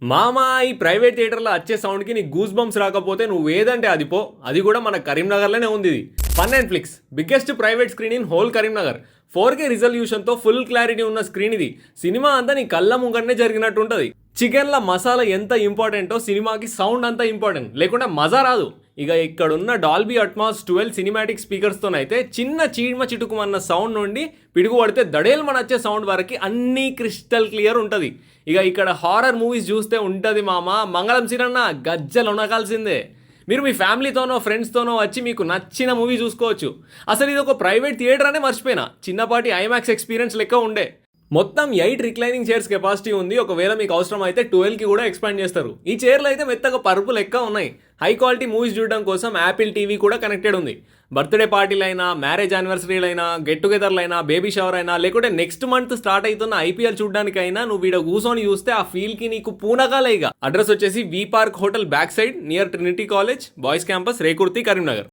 మామా ఈ ప్రైవేట్ థియేటర్లో వచ్చే సౌండ్కి నీకు గూస్ బంప్స్ రాకపోతే నువ్వు ఏదంటే అది పో. అది కూడా మన కరీంనగర్లోనే ఉంది ఇది. Fun and flicks biggest private screen in whole Karimnagar. 4K రిజల్యూషన్తో ఫుల్ క్లారిటీ ఉన్న స్క్రీన్ ఇది. సినిమా అంతా నీ కళ్ళ ముంగనే జరిగినట్టు ఉంటుంది. చికెన్ల మసాలా ఎంత ఇంపార్టెంటో సినిమాకి సౌండ్ అంత ఇంపార్టెంట్, లేకుంటే మజా రాదు. ఇక ఇక్కడున్న డాల్బీ అట్మాస్ 12 సినిమాటిక్ స్పీకర్స్తోనైతే చిన్న చీమ చిటుకుమన్న సౌండ్ నుండి పిడుగు పడితే దడేల్మని వచ్చే సౌండ్ వరకు అన్నీ క్రిస్టల్ క్లియర్ ఉంటుంది. ఇక ఇక్కడ హారర్ మూవీస్ చూస్తే ఉంటుంది మామ, మంగళం సిరన్న గజ్జలు ఉనకాల్సిందే. మీరు మీ ఫ్యామిలీతోనో ఫ్రెండ్స్తోనో వచ్చి మీకు నచ్చిన మూవీ చూసుకోవచ్చు. అసలు ఇది ఒక ప్రైవేట్ థియేటర్ అనే మర్చిపోయినా, చిన్నపాటి ఐమాక్స్ ఎక్స్పీరియన్స్ లెక్క ఉండే. మొత్తం 8 రిక్లైనింగ్ చైర్స్ కెపాసిటీ ఉంది. ఒకవేళ మీకు అవసరం అయితే 12కి కూడా ఎక్స్పాండ్ చేస్తారు. ఈ చైర్లు అయితే మెత్తగా పరుపు లెక్క ఉన్నాయి. హై క్వాలిటీ మూవీస్ చూడడం కోసం యాపిల్ టీవీ కూడా కనెక్టెడ్ ఉంది. బర్త్డే పార్టీలైనా, మ్యారేజ్ యానివర్సరీలైనా, గెట్ టుగెదర్లైనా, బేబీ షవర్ అయినా, లేకుంటే నెక్స్ట్ మంత్ స్టార్ట్ అవుతున్న ఐపీఎల్ చూడడానికైనా నువ్వు వీడియో కూర్చొని చూస్తే ఆ ఫీల్కి నీకు పూనకాలేగా. అడ్రస్ వచ్చేసి V park hotel back side near Trinity college boys campus, Rekurthi, Karimnagar.